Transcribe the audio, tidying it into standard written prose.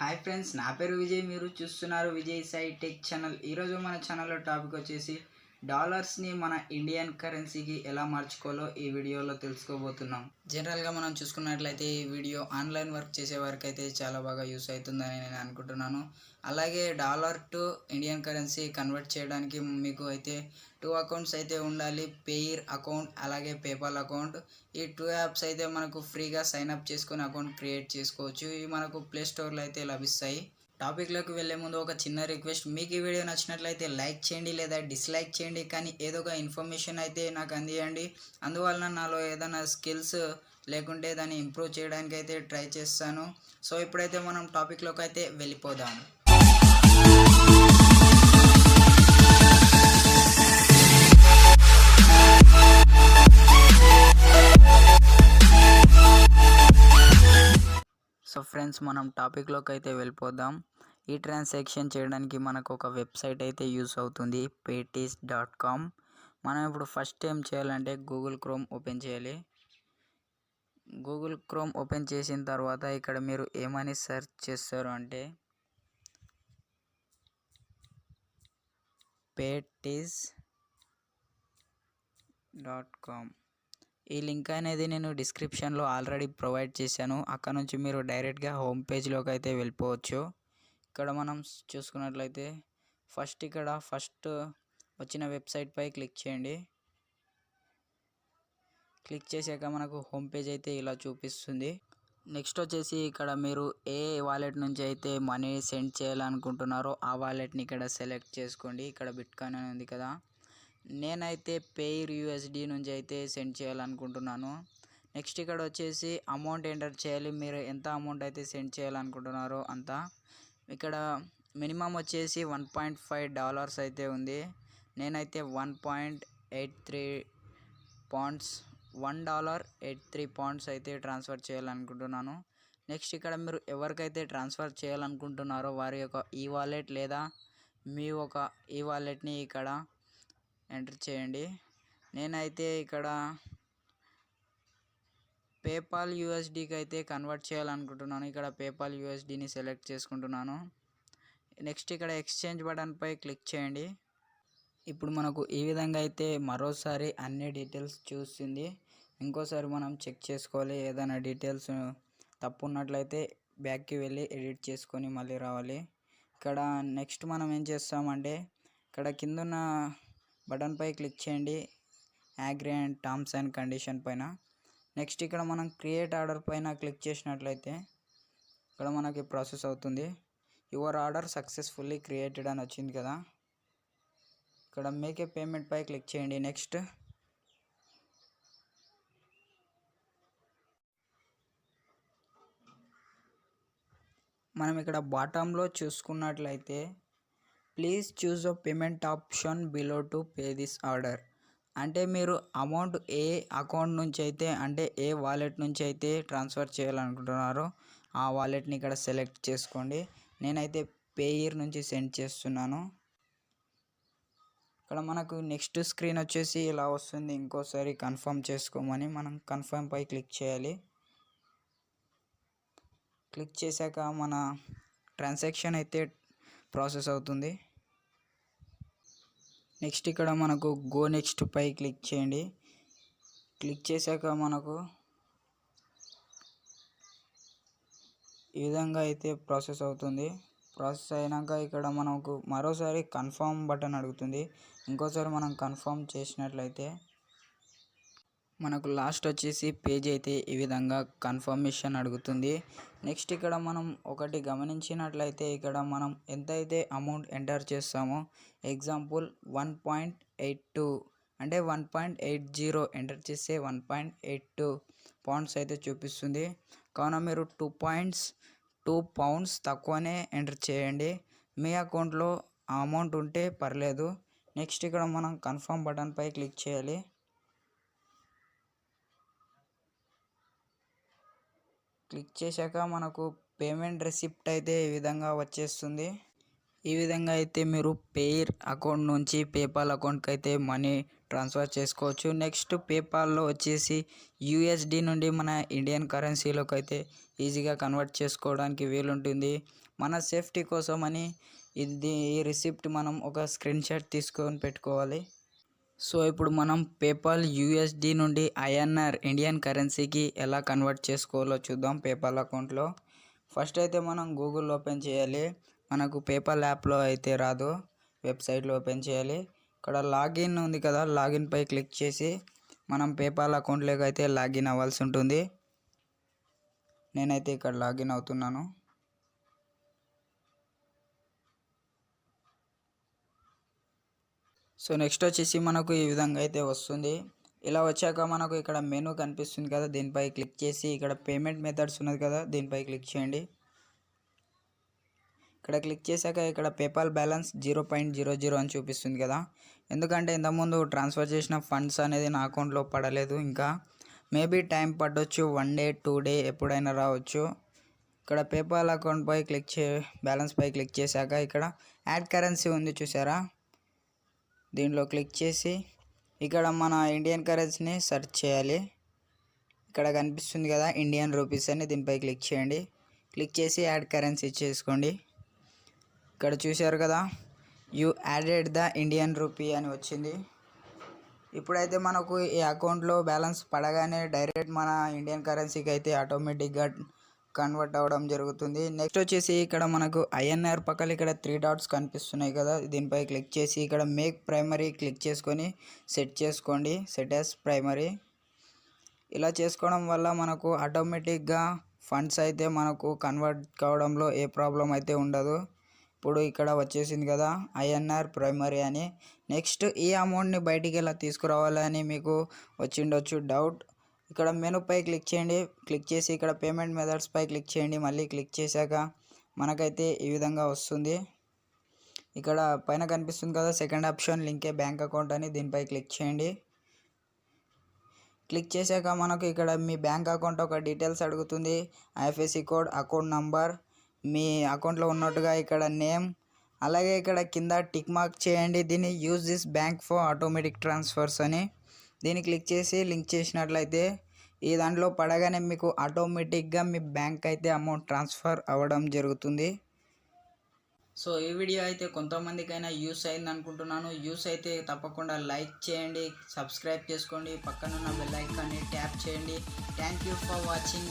Hi friends, నా పేరు విజయ్. మీరు చూస్తున్నారు విజయ్ సాయి టెక్ ఛానల్. ఈరోజు మన ఛానల్లో టాపిక్ వచ్చేసి డాలర్స్ని మన ఇండియన్ కరెన్సీకి ఎలా మార్చుకోవాలో ఈ వీడియోలో తెలుసుకోబోతున్నాం. జనరల్గా మనం చూసుకున్నట్లయితే ఈ వీడియో ఆన్లైన్ వర్క్ చేసే వారికి అయితే చాలా బాగా యూస్ అవుతుందని నేను అనుకుంటున్నాను. అలాగే dollar to Indian currency convert చేయడానికి మీకు అయితే 2 అకౌంట్స్ అయితే ఉండాలి. పేయిర్ అకౌంట్ అలాగే పేపాల్ అకౌంట్. ఈ 2 యాప్స్ అయితే మనకు ఫ్రీగా సైన్అప్ చేసుకొని అకౌంట్ క్రియేట్ చేసుకోవచ్చు. ఇవి మనకు ప్లే స్టోర్లో అయితే లభిస్తాయి. టాపిక్లోకి వెళ్ళే ముందు ఒక చిన్న రిక్వెస్ట్, మీకు ఈ వీడియో నచ్చినట్లయితే లైక్ చేయండి లేదా డిస్లైక్ చేయండి, కానీ ఏదో ఒక ఇన్ఫర్మేషన్ అయితే నాకు అందియండి. అందువలన నాలో ఏదైనా స్కిల్స్ లేకుంటే దాన్ని ఇంప్రూవ్ చేయడానికి అయితే ట్రై చేస్తాను. సో ఇప్పుడైతే మనం టాపిక్లోకి అయితే వెళ్ళిపోదాం. సో ఫ్రెండ్స్, మనం టాపిక్లోకి అయితే వెళ్ళిపోదాం. ఈ ట్రాన్సాక్షన్ చేయడానికి మనకు ఒక వెబ్సైట్ అయితే యూస్ అవుతుంది, paytez.com. మనం ఇప్పుడు ఫస్ట్ ఏం చేయాలంటే గూగుల్ క్రోమ్ ఓపెన్ చేయాలి. గూగుల్ క్రోమ్ ఓపెన్ చేసిన తర్వాత ఇక్కడ మీరు ఏమని సెర్చ్ చేస్తారు అంటే paytez.com. ఈ లింక్ అనేది నేను డిస్క్రిప్షన్లో ఆల్రెడీ ప్రొవైడ్ చేశాను. అక్కడ నుంచి మీరు డైరెక్ట్గా హోమ్ పేజ్లోకి అయితే వెళ్ళిపోవచ్చు. ఇక్కడ మనం చూసుకున్నట్లయితే ఫస్ట్ వచ్చిన వెబ్సైట్ పై క్లిక్ చేయండి. క్లిక్ చేశాక మనకు హోమ్ పేజ్ అయితే ఇలా చూపిస్తుంది. నెక్స్ట్ వచ్చేసి ఇక్కడ మీరు ఏ వాలెట్ నుంచి అయితే మనీ సెండ్ చేయాలనుకుంటున్నారో ఆ వాలెట్ని ఇక్కడ సెలెక్ట్ చేసుకోండి. ఇక్కడ బిట్కాయిన్ అని ఉంది కదా, నేనైతే పేయిర్ యూఎస్డి నుంచి అయితే సెండ్ చేయాలనుకుంటున్నాను. నెక్స్ట్ ఇక్కడ వచ్చేసి అమౌంట్ ఎంటర్ చేయాలి. మీరు ఎంత అమౌంట్ అయితే సెండ్ చేయాలనుకుంటున్నారో అంత. ఇక్కడ మినిమం వచ్చేసి $1.5 అయితే ఉంది. నేనైతే $1.83 అయితే ట్రాన్స్ఫర్ చేయాలనుకుంటున్నాను. నెక్స్ట్ ఇక్కడ మీరు ఎవరికైతే ట్రాన్స్ఫర్ చేయాలనుకుంటున్నారో వారి యొక్క ఈ వాలెట్ లేదా మీ ఒక ఈ వాలెట్ని ఇక్కడ ఎంటర్ చేయండి. నేనైతే ఇక్కడ పేపాల్ యూఎస్డీకి అయితే కన్వర్ట్ చేయాలనుకుంటున్నాను. ఇక్కడ పేపాల్ యూఎస్డీని సెలెక్ట్ చేసుకుంటున్నాను. నెక్స్ట్ ఇక్కడ ఎక్స్చేంజ్ బటన్పై క్లిక్ చేయండి. ఇప్పుడు మనకు ఈ విధంగా అయితే మరోసారి అన్ని డీటెయిల్స్ చూస్తుంది. ఇంకోసారి మనం చెక్ చేసుకోవాలి. ఏదైనా డీటెయిల్స్ తప్పు ఉన్నట్లయితే బ్యాక్కి వెళ్ళి ఎడిట్ చేసుకొని మళ్ళీ రావాలి. ఇక్కడ నెక్స్ట్ మనం ఏం చేస్తామంటే ఇక్కడ కిందున్న బటన్ పై క్లిక్ చేయండి, agree and terms and condition పైన. నెక్స్ట్ ఇక్కడ మనం క్రియేట్ ఆర్డర్ పైన క్లిక్ చేసినట్లయితే ఇక్కడ మనకి ప్రాసెస్ అవుతుంది. యువర్ ఆర్డర్ సక్సెస్ఫుల్లీ క్రియేటెడ్ అని వచ్చింది కదా. ఇక్కడ మేక్ ఏ పేమెంట్ పై క్లిక్ చేయండి. నెక్స్ట్ మనం ఇక్కడ బాటంలో చూసుకున్నట్లయితే please choose the payment option below to pay this order అంటే మీరు అమౌంట్ ఏ అకౌంట్ నుంచి అయితే అంటే ఏ వాలెట్ నుంచి అయితే ట్రాన్స్ఫర్ చేయాలనుకుంటున్నారో ఆ వాలెట్ని ఇక్కడ సెలెక్ట్ చేసుకోండి. నేనైతే పేయిర్ నుంచి సెండ్ చేస్తున్నాను. ఇక్కడ మనకు నెక్స్ట్ స్క్రీన్ వచ్చేసి ఇలా వస్తుంది. ఇంకోసారి కన్ఫర్మ్ చేసుకోమని మనం కన్ఫర్మ్ పై క్లిక్ చేయాలి. క్లిక్ చేశాక మన ట్రాన్సాక్షన్ అయితే ప్రాసెస్ అవుతుంది. నెక్స్ట్ ఇక్కడ మనకు గో నెక్స్ట్ పై క్లిక్ చేయండి. క్లిక్ చేశాక మనకు ఈ విధంగా అయితే ప్రాసెస్ అవుతుంది. ప్రాసెస్ అయినాక ఇక్కడ మనకు మరోసారి కన్ఫర్మ్ బటన్ అడుగుతుంది. ఇంకోసారి మనం కన్ఫర్మ్ చేసినట్లయితే మనకు లాస్ట్ వచ్చేసి పేజ్ అయితే ఈ విధంగా కన్ఫర్మేషన్ అడుగుతుంది. నెక్స్ట్ ఇక్కడ మనం ఒకటి గమనించినట్లయితే ఇక్కడ మనం ఎంతైతే అమౌంట్ ఎంటర్ చేస్తామో ఎగ్జాంపుల్ 1.82 అంటే 1.80 ఎంటర్ చేస్తే 1.82 పౌండ్స్ అయితే చూపిస్తుంది. కావున మీరు 2 పౌండ్స్ తక్కువనే ఎంటర్ చేయండి. మీ అకౌంట్లో ఆ అమౌంట్ ఉంటే పర్లేదు. నెక్స్ట్ ఇక్కడ మనం కన్ఫర్మ్ బటన్ పై క్లిక్ చేయాలి. క్లిక్ చేశాక మనకు పేమెంట్ రిసిప్ట్ అయితే ఈ విధంగా వచ్చేస్తుంది. ఈ విధంగా అయితే మీరు పేయిర్ అకౌంట్ నుంచి పేపాల్ అకౌంట్కి అయితే మనీ ట్రాన్స్ఫర్ చేసుకోవచ్చు. నెక్స్ట్ పేపాల్లో వచ్చేసి యూఎస్డి నుండి మన ఇండియన్ కరెన్సీలోకి అయితే ఈజీగా కన్వర్ట్ చేసుకోవడానికి వీలుంటుంది. మన సేఫ్టీ కోసం అని ఈ రిసిప్ట్ మనం ఒక స్క్రీన్ షాట్ తీసుకొని పెట్టుకోవాలి. సో ఇప్పుడు మనం పేపాల్ యూఎస్డి నుండి ఐఎన్ఆర్ ఇండియన్ కరెన్సీకి ఎలా కన్వర్ట్ చేసుకోవాలో చూద్దాం. పేపాల్ అకౌంట్లో ఫస్ట్ అయితే మనం గూగుల్ ఓపెన్ చేయాలి. మనకు పేపాల్ యాప్లో అయితే రాదు, వెబ్సైట్లో ఓపెన్ చేయాలి. ఇక్కడ లాగిన్ ఉంది కదా, లాగిన్ పై క్లిక్ చేసి మనం పేపాల్ అకౌంట్లోకి అయితే లాగిన్ అవ్వాల్సి ఉంటుంది. నేనైతే ఇక్కడ లాగిన్ అవుతున్నాను. సో నెక్స్ట్ వచ్చేసి మనకు ఈ విధంగా అయితే వస్తుంది. ఇలా వచ్చాక మనకు ఇక్కడ మెనూ కనిపిస్తుంది కదా, దీనిపై క్లిక్ చేసి ఇక్కడ పేమెంట్ మెథడ్స్ ఉన్నది కదా, దీనిపై క్లిక్ చేయండి. ఇక్కడ క్లిక్ చేశాక ఇక్కడ పేపాల్ బ్యాలెన్స్ 0.00 అని చూపిస్తుంది కదా, ఎందుకంటే ఇంతకుముందు ట్రాన్స్ఫర్ చేసిన ఫండ్స్ అనేది నా అకౌంట్లో పడలేదు. ఇంకా మేబీ టైం పట్టవచ్చు, 1 డే 2 డే ఎప్పుడైనా రావచ్చు. ఇక్కడ పేపాల్ అకౌంట్ పై బ్యాలెన్స్ పై క్లిక్ చేశాక ఇక్కడ యాడ్ కరెన్సీ ఉంది చూసారా, దీనిలో క్లిక్ చేసి ఇక్కడ మన ఇండియన్ కరెన్సీని సెర్చ్ చేయాలి. ఇక్కడ కనిపిస్తుంది కదా ఇండియన్ రూపీస్ అని, దీనిపై క్లిక్ చేయండి. క్లిక్ చేసి యాడ్ కరెన్సీ చేసుకోండి. ఇక్కడ చూశారు కదా, you added the Indian rupee అని వచ్చింది. ఇప్పుడైతే మనకు ఈ అకౌంట్లో బ్యాలెన్స్ పడగానే డైరెక్ట్ మన ఇండియన్ కరెన్సీకి అయితే ఆటోమేటిక్గా కన్వర్ట్ అవ్వడం జరుగుతుంది. నెక్స్ట్ వచ్చేసి ఇక్కడ మనకు ఐఎన్ఆర్ పక్కన ఇక్కడ 3 డాట్స్ కనిపిస్తున్నాయి కదా, దీనిపై క్లిక్ చేసి ఇక్కడ మేక్ ప్రైమరీ క్లిక్ చేసుకొని సెట్ చేసుకోండి, సెట్ యాస్ ప్రైమరీ. ఇలా చేసుకోవడం వల్ల మనకు ఆటోమేటిక్గా ఫండ్స్ అయితే మనకు కన్వర్ట్ కావడంలో ఏ ప్రాబ్లం అయితే ఉండదు. ఇప్పుడు ఇక్కడ వచ్చేసింది కదా ఐఎన్ఆర్ ప్రైమరీ అని. నెక్స్ట్ ఈ అమౌంట్ని బయటికి ఎలా తీసుకురావాలని మీకు వచ్చిండొచ్చు డౌట్. ఇక్కడ మెనూపై క్లిక్ చేయండి. క్లిక్ చేసి ఇక్కడ పేమెంట్ మెథడ్స్ పై క్లిక్ చేయండి. మళ్ళీ క్లిక్ చేశాక మనకైతే ఈ విధంగా వస్తుంది. ఇక్కడ పైన కనిపిస్తుంది కదా సెకండ్ ఆప్షన్ లింకే బ్యాంక్ అకౌంట్ అని, దీనిపై క్లిక్ చేయండి. క్లిక్ చేశాక మనకు ఇక్కడ మీ బ్యాంక్ అకౌంట్ ఒక డీటెయిల్స్ అడుగుతుంది, ఐఎఫ్ఎస్సి కోడ్, అకౌంట్ నంబర్, మీ అకౌంట్లో ఉన్నట్టుగా ఇక్కడ నేమ్, అలాగే ఇక్కడ కింద టిక్ మార్క్ చేయండి దీన్ని use this bank for automatic transfers అని. దీన్ని క్లిక్ చేసి లింక్ చేసినట్లయితే ఈ దాంట్లో పడగానే మీకు ఆటోమేటిక్గా మీ బ్యాంక్ అయితే అమౌంట్ ట్రాన్స్ఫర్ అవ్వడం జరుగుతుంది. సో ఈ వీడియో అయితే కొంతమందికైనా యూస్ అయింది అనుకుంటున్నాను. యూస్ అయితే తప్పకుండా లైక్ చేయండి, సబ్స్క్రైబ్ చేసుకోండి, పక్కనున్న బెల్ ఐకాన్ని ట్యాప్ చేయండి. Thank you for watching.